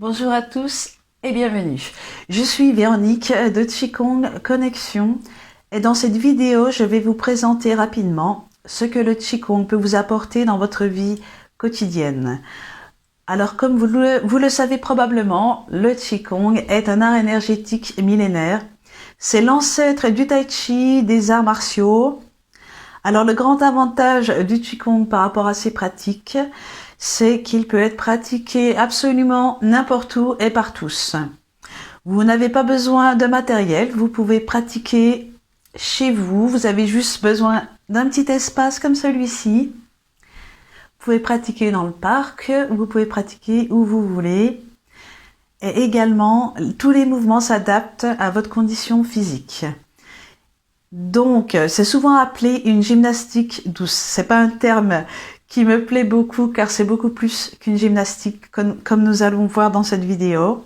Bonjour à tous et bienvenue. Je suis Véronique de Qigong Connexion et dans cette vidéo, je vais vous présenter rapidement ce que le Qigong peut vous apporter dans votre vie quotidienne. Alors comme vous le savez probablement, le Qigong est un art énergétique millénaire. C'est l'ancêtre du Tai Chi, des arts martiaux. Alors le grand avantage du Qigong par rapport à ces pratiques, c'est qu'il peut être pratiqué absolument n'importe où et par tous. Vous n'avez pas besoin de matériel, vous pouvez pratiquer chez vous, vous avez juste besoin d'un petit espace comme celui-ci. Vous pouvez pratiquer dans le parc, vous pouvez pratiquer où vous voulez. Et également, tous les mouvements s'adaptent à votre condition physique. Donc, c'est souvent appelé une gymnastique douce. C'est pas un terme qui me plaît beaucoup car c'est beaucoup plus qu'une gymnastique comme nous allons voir dans cette vidéo.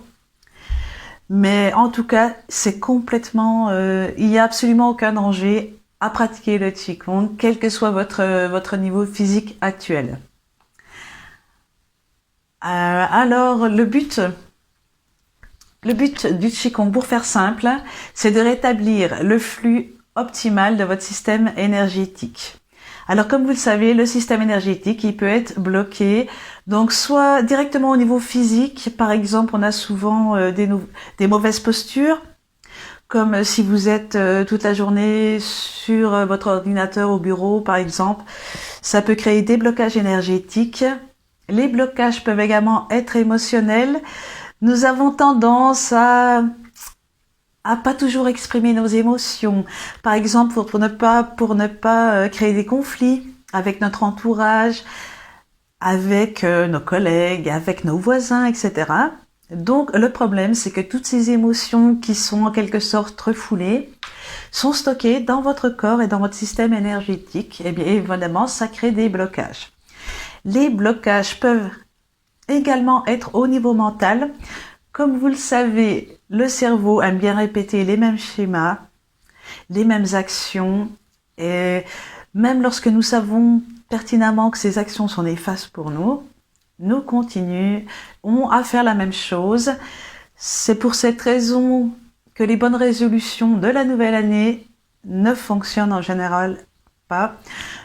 Mais en tout cas, c'est complètement, il n'y a absolument aucun danger à pratiquer le Qigong, quel que soit votre niveau physique actuel. Alors, le but du Qigong, pour faire simple, c'est de rétablir le flux optimal de votre système énergétique. Alors comme vous le savez, le système énergétique, il peut être bloqué, donc soit directement au niveau physique, par exemple on a souvent des mauvaises postures, comme si vous êtes toute la journée sur votre ordinateur au bureau par exemple, ça peut créer des blocages énergétiques. Les blocages peuvent également être émotionnels. Nous avons tendance à pas toujours exprimer nos émotions. Par exemple, pour ne pas créer des conflits avec notre entourage, avec nos collègues, avec nos voisins, etc. Donc, le problème, c'est que toutes ces émotions qui sont en quelque sorte refoulées sont stockées dans votre corps et dans votre système énergétique. Et bien, évidemment, ça crée des blocages. Les blocages peuvent également être au niveau mental. Comme vous le savez, le cerveau aime bien répéter les mêmes schémas, les mêmes actions, et même lorsque nous savons pertinemment que ces actions sont néfastes pour nous, nous continuons à faire la même chose. C'est pour cette raison que les bonnes résolutions de la nouvelle année ne fonctionnent en général pas.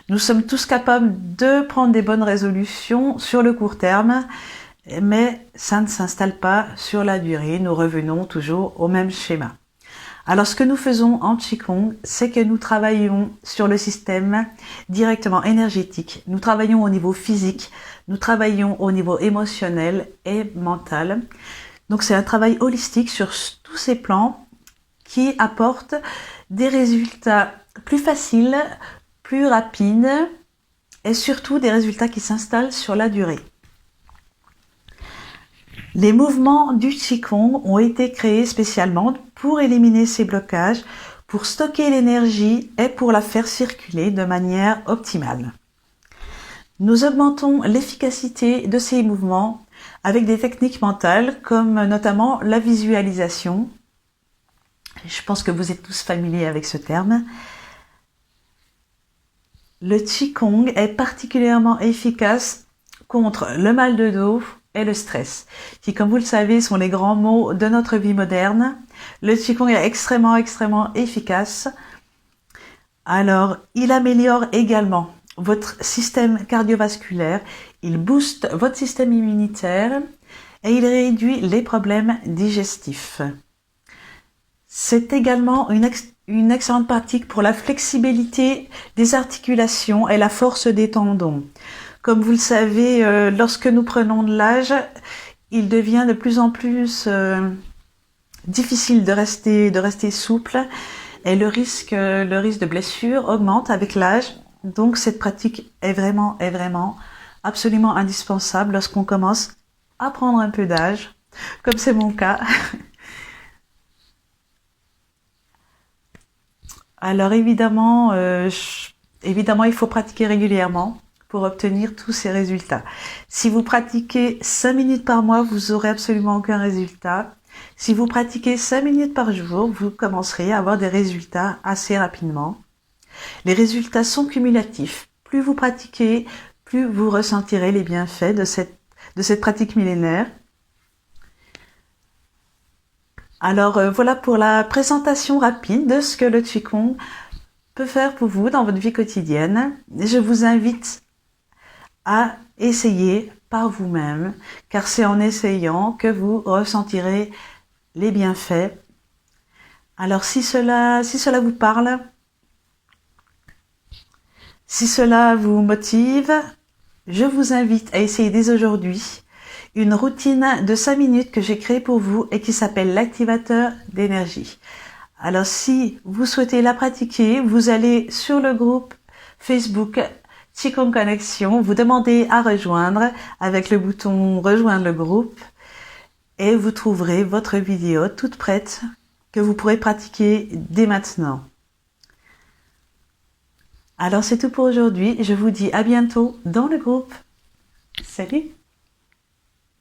Nous sommes tous capables de prendre des bonnes résolutions sur le court terme, mais ça ne s'installe pas sur la durée, nous revenons toujours au même schéma. Alors ce que nous faisons en Qigong, c'est que nous travaillons sur le système directement énergétique, nous travaillons au niveau physique, nous travaillons au niveau émotionnel et mental. Donc c'est un travail holistique sur tous ces plans qui apporte des résultats plus faciles, plus rapides et surtout des résultats qui s'installent sur la durée. Les mouvements du Qigong ont été créés spécialement pour éliminer ces blocages, pour stocker l'énergie et pour la faire circuler de manière optimale. Nous augmentons l'efficacité de ces mouvements avec des techniques mentales comme notamment la visualisation. Je pense que vous êtes tous familiers avec ce terme. Le Qigong est particulièrement efficace contre le mal de dos et le stress, qui, comme vous le savez, sont les grands maux de notre vie moderne. Le Qigong est extrêmement efficace. Alors, il améliore également votre système cardiovasculaire, il booste votre système immunitaire et il réduit les problèmes digestifs. C'est également une excellente pratique pour la flexibilité des articulations et la force des tendons. Comme vous le savez, lorsque nous prenons de l'âge, il devient de plus en plus difficile de rester souple et le risque de blessure augmente avec l'âge. Donc cette pratique est vraiment absolument indispensable lorsqu'on commence à prendre un peu d'âge, comme c'est mon cas. Alors évidemment, il faut pratiquer régulièrement pour obtenir tous ces résultats. Si vous pratiquez 5 minutes par mois, vous aurez absolument aucun résultat. Si vous pratiquez 5 minutes par jour, vous commencerez à avoir des résultats assez rapidement. Les résultats sont cumulatifs. Plus vous pratiquez, plus vous ressentirez les bienfaits de cette pratique millénaire. Alors voilà pour la présentation rapide de ce que le Qigong peut faire pour vous dans votre vie quotidienne. Je vous invite à essayer par vous-même, car c'est en essayant que vous ressentirez les bienfaits. Alors si cela vous parle, si cela vous motive, je vous invite à essayer dès aujourd'hui une routine de 5 minutes que j'ai créée pour vous et qui s'appelle l'activateur d'énergie. Alors si vous souhaitez la pratiquer, vous allez sur le groupe Facebook Qigong Connexion, vous demandez à rejoindre avec le bouton rejoindre le groupe et vous trouverez votre vidéo toute prête que vous pourrez pratiquer dès maintenant. Alors c'est tout pour aujourd'hui, je vous dis à bientôt dans le groupe. Salut!